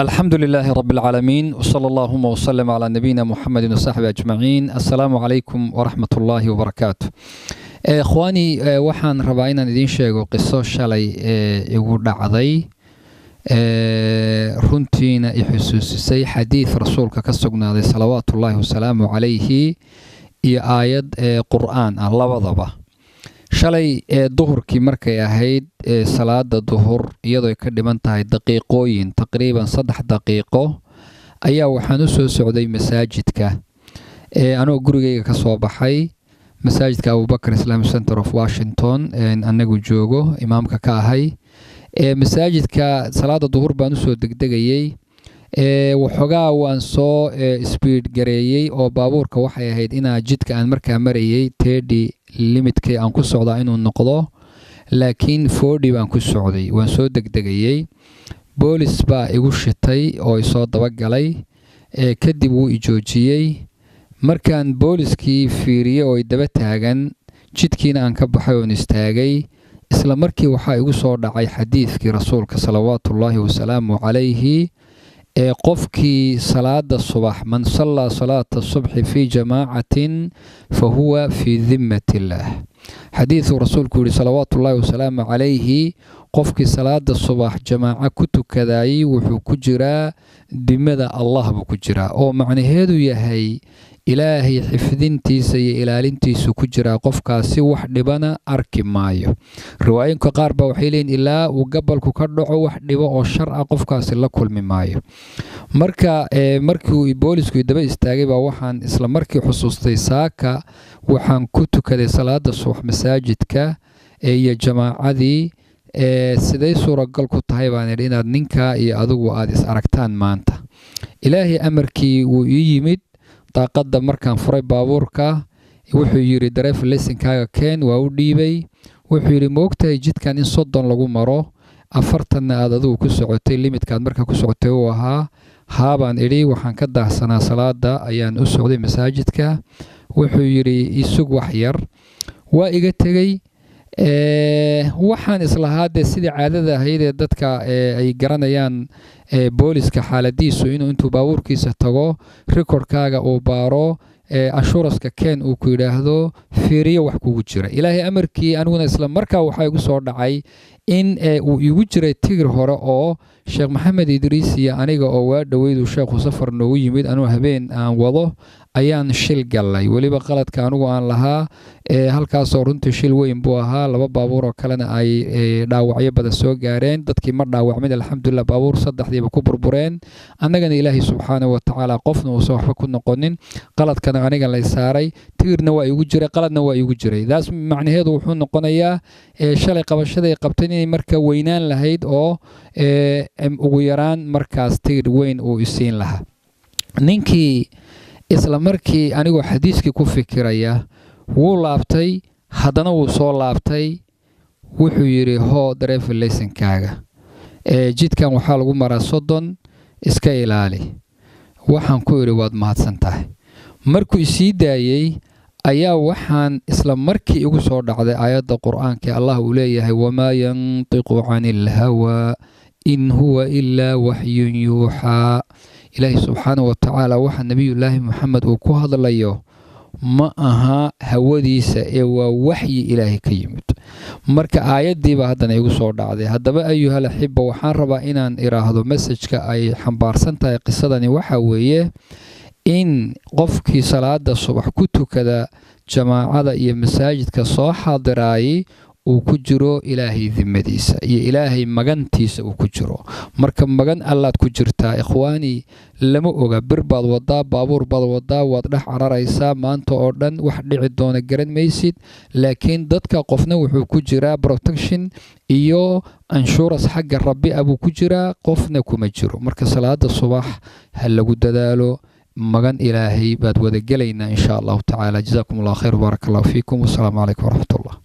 الحمد لله رب العالمين وصلى اللهم وسلم على نبينا محمد وصحبه أجمعين. السلام عليكم ورحمة الله وبركاته. إخواني waxaan rabaa inaan idin sheego qiso shalay igu dhacday runtiina i xusuusisay xadiis rasuulka ka sugnaaday salawaatullaahi wasalaamu calayhi iyo aayad qur'aan ah labadaba. shalay duhurkii markay ahayd salaada duhur iyadoo ka dhiman tahay daqiiqooyin taqriiban 3 daqiiqo ayaa waxaan u soo socday masaajidka anoo gurigayga ka soo baxay masaajidka Abubakar Islamic Center of Washington anagu joogo imaamka ka ahay masaajidka salaada duhur baan u soo degdegayay waxoogaa waan soo speed gareeyay oo baabuurka waxay ahayd inaa jidka aan markaa marayay 30 limitkii aan ku socdaa inuu noqdo laakiin 40 baan ku socday waan soo degdegayay boolis baa igu shitay oo soo dabagalay kadib uu i joojiyay markaan booliskii fiiriyay oo daba taagan jidkiina aan ka baxay oo istaagay isla markii waxa igu soo dhacay xadiiskii rasuulka salawaatullaahi wasalaamu calayhi qofkii salaada subax man salla salaata subhi fi jamaacatin fahuwa fi dhimmatillah xadiisu rasuulku yiri salawaatullaahi wasalaamu calayhi qofkii salaada subax jamaaca ku tukadayay wuxuu ku jiraa dimada Allah buu ku jiraa oo macnaheedu yahay ilaahay xifdintiisa iyo ilaalintiisa ku jira qofkaasi wax dhibana arki maayo riwaayinka qaar ba waxay leeyeen ilaa uu gabalku ka dhaco wax dhibo oo sharci qofkaasi la kulmi maayo marka markii uu boolisku daba istaagay ba waxaan isla markii xusuustay saaka waxaan ku tukaday salaada subax masaajidka iyo jamaacadii siday suuragal ku tahay baan inaad ninka iyo adigu aad is aragtaan maanta ilaahay amarkii uu ii yimid daaqada markaan furay baabuurka wuxuu yiri driver license-kaaga keen waa u dhiibay wuxuu yiri moogtay jidkan in 30 lagu maro 40 aad adigu ku socotay limitkaad markaa ku socotay oo ahaa haabaan iri waxaan ka daahsanaa salaada ayaan u socday masaajidka wuxuu yiri isug wax yar waa iga tagay waxaan islahaade sidii caadada ahayd ee dadka ay garanayaan booliska xaaladiisu intuu baabuurkiisa tago recordkaaga uu baaro ashuraska keen uu ku yiraahdo fiiriyo wax kugu jira ilaahay amarkii aniguna isla markaa waxa igu soo dhacay in uu igu jiray tigir hore oo Sheekh Maxamed Idriis iyo aniga oo waa dhaweedu Sheekh safar noogu yimid anoo habeen aan wado ayaan shil galay waliba qaladka anigu aan lahaa halkaas oo runtii shil weyn buu ahaa laba baabuur oo kalena ay dhaawacyo badan soo gaareen dadkii ma dhaawacmid alxamdulillah baabuur saddexdiiba ku burbureen annagana ilaahay subxaanahu wa ta'ala qofna uu soo waxba ku noqonin qaladkana aniga la saaray tigirna waa igu jiray qaladna waa igu jiray daas macnaheedu wuxuu noqonayaa shalay qabashada qabtay inay marka weynaan lahayd oo ugu yaraan markaas tigir weyn uu isiin lahaa ninkii isla markii anigu xadiiskii ku fikiraya wuu laabtay haddana wuu soo laabtay wuxuu yiri ho driver license-kaaga jidkan waxaa lagu maraa 30 iska ilaali waxaan ku yiri waad mahadsantahay markuu isii daayay ayaa waxaan isla markii igu soo dhacday aayadda quraanka Allah uu leeyahay wama yantiqu 'anil hawa in huwa illa wahyun yuha ilaahi subxaanahu wa ta'ala waxa nabiyullaahi Muhammad uu ku hadlayo ma aha hawadiisa ee waa waxyi ilaahi ka yimid marka aayadiiba haddana igu soo dhacday haddaba ayuhal xibba waxaan rabaa inaan iraahdo message-ka ay xambaarsan tahay qisadani waxa weeye in qofkii salaada subax ku tukada jamaacada iyo masaajidka soo xaadiray uu ku jiro ilaahay dhimadiisa iyo ilaahay magantiisa uu ku jiro marka magan allaad ku jirtaa ikhwaani lama oga bir baad wadaa baabuur baad wadaa waad dhex cararaysaa maanta oo dhan wax dhici doona garan maysid laakiin dadka qofna wuxuu ku jiraa protection iyo insurance xagga rabbi abuu ku jiraa qofna kuma jiro marka salaada subax hal lagu dadaalo magan ilaahay baad wada gelaynaa insha Allah ta'ala jazakumullahu khayr barakallahu fiikum wasalaamu alaykum wa rahmatullah